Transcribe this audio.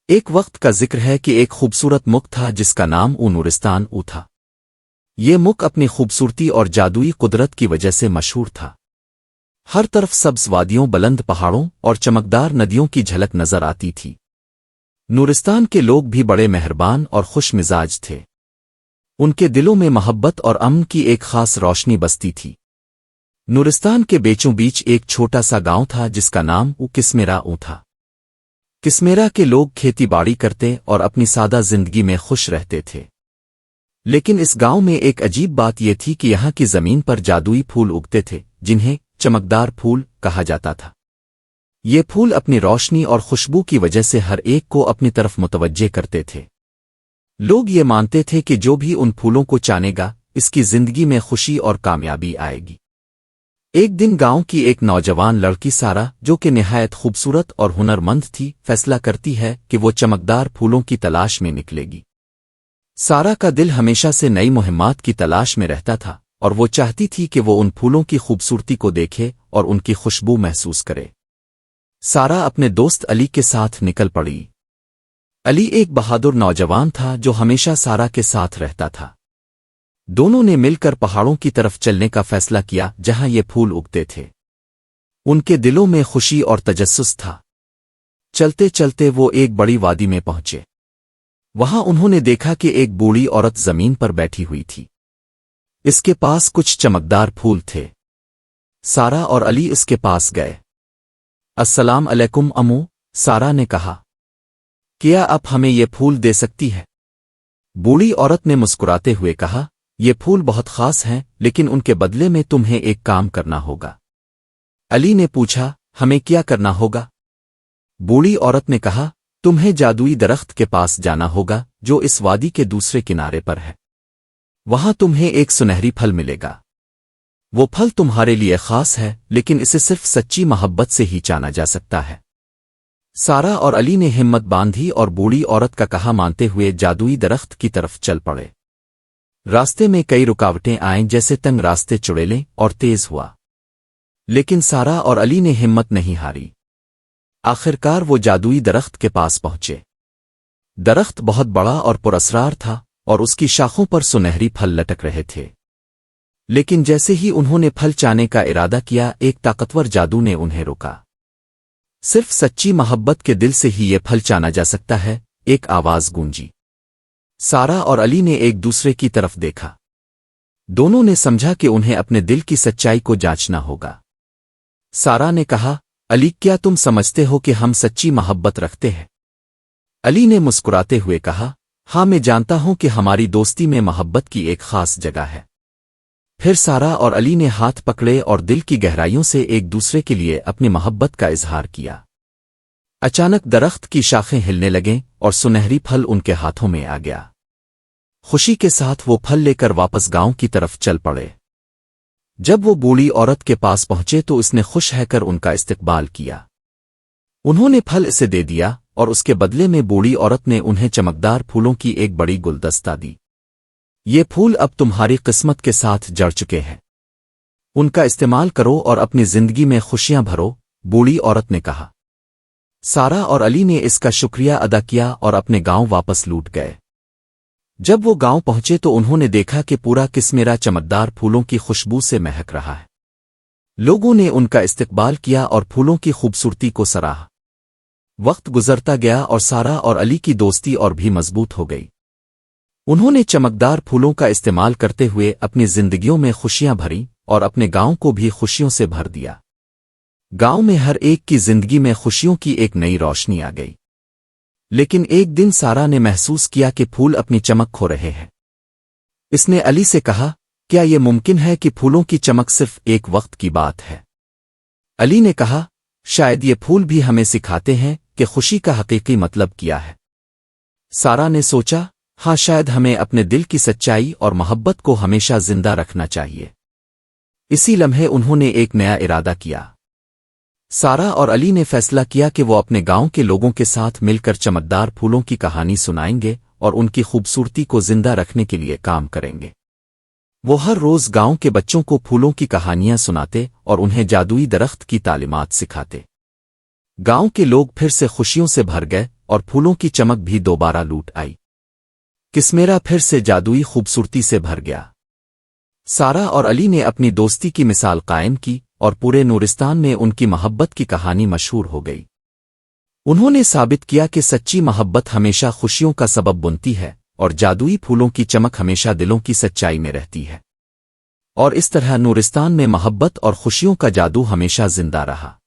ایک وقت کا ذکر ہے کہ ایک خوبصورت ملک تھا جس کا نام نورستان تھا۔ یہ ملک اپنی خوبصورتی اور جادوئی قدرت کی وجہ سے مشہور تھا۔ ہر طرف سبز وادیوں، بلند پہاڑوں اور چمکدار ندیوں کی جھلک نظر آتی تھی۔ نورستان کے لوگ بھی بڑے مہربان اور خوش مزاج تھے۔ ان کے دلوں میں محبت اور امن کی ایک خاص روشنی بستی تھی۔ نورستان کے بیچوں بیچ ایک چھوٹا سا گاؤں تھا جس کا نام کسمیرا تھا۔ کسمیرا کے لوگ کھیتی باڑی کرتے اور اپنی سادہ زندگی میں خوش رہتے تھے۔ لیکن اس گاؤں میں ایک عجیب بات یہ تھی کہ یہاں کی زمین پر جادوئی پھول اگتے تھے جنہیں چمکدار پھول کہا جاتا تھا۔ یہ پھول اپنی روشنی اور خوشبو کی وجہ سے ہر ایک کو اپنی طرف متوجہ کرتے تھے۔ لوگ یہ مانتے تھے کہ جو بھی ان پھولوں کو چانے گا اس کی زندگی میں خوشی اور کامیابی آئے گی۔ ایک دن گاؤں کی ایک نوجوان لڑکی سارا، جو کہ نہایت خوبصورت اور ہنر مند تھی، فیصلہ کرتی ہے کہ وہ چمکدار پھولوں کی تلاش میں نکلے گی۔ سارا کا دل ہمیشہ سے نئی مہمات کی تلاش میں رہتا تھا اور وہ چاہتی تھی کہ وہ ان پھولوں کی خوبصورتی کو دیکھے اور ان کی خوشبو محسوس کرے۔ سارا اپنے دوست علی کے ساتھ نکل پڑی۔ علی ایک بہادر نوجوان تھا جو ہمیشہ سارا کے ساتھ رہتا تھا۔ دونوں نے مل کر پہاڑوں کی طرف چلنے کا فیصلہ کیا جہاں یہ پھول اگتے تھے۔ ان کے دلوں میں خوشی اور تجسس تھا۔ چلتے چلتے وہ ایک بڑی وادی میں پہنچے۔ وہاں انہوں نے دیکھا کہ ایک بوڑھی عورت زمین پر بیٹھی ہوئی تھی۔ اس کے پاس کچھ چمکدار پھول تھے۔ سارا اور علی اس کے پاس گئے۔ السلام علیکم امو، سارا نے کہا۔ کیا آپ ہمیں یہ پھول دے سکتی ہے؟ بوڑھی عورت نے مسکراتے ہوئے کہا، یہ پھول بہت خاص ہیں لیکن ان کے بدلے میں تمہیں ایک کام کرنا ہوگا۔ علی نے پوچھا، ہمیں کیا کرنا ہوگا؟ بوڑھی عورت نے کہا، تمہیں جادوئی درخت کے پاس جانا ہوگا جو اس وادی کے دوسرے کنارے پر ہے۔ وہاں تمہیں ایک سنہری پھل ملے گا۔ وہ پھل تمہارے لیے خاص ہے لیکن اسے صرف سچی محبت سے ہی جانا جا سکتا ہے۔ سارا اور علی نے ہمت باندھی اور بوڑھی عورت کا کہا مانتے ہوئے جادوئی درخت کی طرف چل پڑے۔ راستے میں کئی رکاوٹیں آئیں جیسے تنگ راستے، چڑیلیں اور تیز ہوا، لیکن سارا اور علی نے ہمت نہیں ہاری۔ آخرکار وہ جادوئی درخت کے پاس پہنچے۔ درخت بہت بڑا اور پراسرار تھا اور اس کی شاخوں پر سنہری پھل لٹک رہے تھے۔ لیکن جیسے ہی انہوں نے پھل چانے کا ارادہ کیا، ایک طاقتور جادو نے انہیں روکا۔ صرف سچی محبت کے دل سے ہی یہ پھل چانا جا سکتا ہے، ایک آواز گونجی۔ سارا اور علی نے ایک دوسرے کی طرف دیکھا۔ دونوں نے سمجھا کہ انہیں اپنے دل کی سچائی کو جانچنا ہوگا۔ سارا نے کہا، علی کیا تم سمجھتے ہو کہ ہم سچی محبت رکھتے ہیں؟ علی نے مسکراتے ہوئے کہا، ہاں میں جانتا ہوں کہ ہماری دوستی میں محبت کی ایک خاص جگہ ہے۔ پھر سارا اور علی نے ہاتھ پکڑے اور دل کی گہرائیوں سے ایک دوسرے کے لیے اپنی محبت کا اظہار کیا۔ اچانک درخت کی شاخیں ہلنے لگیں اور سنہری پھل ان کے ہاتھوں میں آ گیا۔ خوشی کے ساتھ وہ پھل لے کر واپس گاؤں کی طرف چل پڑے۔ جب وہ بوڑھی عورت کے پاس پہنچے تو اس نے خوش ہے کر ان کا استقبال کیا۔ انہوں نے پھل اسے دے دیا اور اس کے بدلے میں بوڑھی عورت نے انہیں چمکدار پھولوں کی ایک بڑی گلدستہ دی۔ یہ پھول اب تمہاری قسمت کے ساتھ جڑ چکے ہیں، ان کا استعمال کرو اور اپنی زندگی میں خوشیاں بھرو، بوڑھی عورت نے کہا۔ سارا اور علی نے اس کا شکریہ ادا کیا اور اپنے گاؤں واپس لوٹ گئے۔ جب وہ گاؤں پہنچے تو انہوں نے دیکھا کہ پورا کسمیرا چمکدار پھولوں کی خوشبو سے مہک رہا ہے۔ لوگوں نے ان کا استقبال کیا اور پھولوں کی خوبصورتی کو سراہا۔ وقت گزرتا گیا اور سارا اور علی کی دوستی اور بھی مضبوط ہو گئی۔ انہوں نے چمکدار پھولوں کا استعمال کرتے ہوئے اپنی زندگیوں میں خوشیاں بھریں اور اپنے گاؤں کو بھی خوشیوں سے بھر دیا۔ گاؤں میں ہر ایک کی زندگی میں خوشیوں کی ایک نئی روشنی آ گئی۔ لیکن ایک دن سارا نے محسوس کیا کہ پھول اپنی چمک کھو رہے ہیں۔ اس نے علی سے کہا، کیا یہ ممکن ہے کہ پھولوں کی چمک صرف ایک وقت کی بات ہے؟ علی نے کہا، شاید یہ پھول بھی ہمیں سکھاتے ہیں کہ خوشی کا حقیقی مطلب کیا ہے۔ سارا نے سوچا، ہاں شاید ہمیں اپنے دل کی سچائی اور محبت کو ہمیشہ زندہ رکھنا چاہیے۔ اسی لمحے انہوں نے ایک نیا ارادہ کیا۔ سارا اور علی نے فیصلہ کیا کہ وہ اپنے گاؤں کے لوگوں کے ساتھ مل کر چمکدار پھولوں کی کہانی سنائیں گے اور ان کی خوبصورتی کو زندہ رکھنے کے لیے کام کریں گے۔ وہ ہر روز گاؤں کے بچوں کو پھولوں کی کہانیاں سناتے اور انہیں جادوئی درخت کی تعلیمات سکھاتے۔ گاؤں کے لوگ پھر سے خوشیوں سے بھر گئے اور پھولوں کی چمک بھی دوبارہ لوٹ آئی۔ کسمیرا پھر سے جادوئی خوبصورتی سے بھر گیا۔ سارا اور علی نے اپنی دوستی کی مثال قائم کی اور پورے نورستان میں ان کی محبت کی کہانی مشہور ہو گئی۔ انہوں نے ثابت کیا کہ سچی محبت ہمیشہ خوشیوں کا سبب بنتی ہے اور جادوئی پھولوں کی چمک ہمیشہ دلوں کی سچائی میں رہتی ہے۔ اور اس طرح نورستان میں محبت اور خوشیوں کا جادو ہمیشہ زندہ رہا۔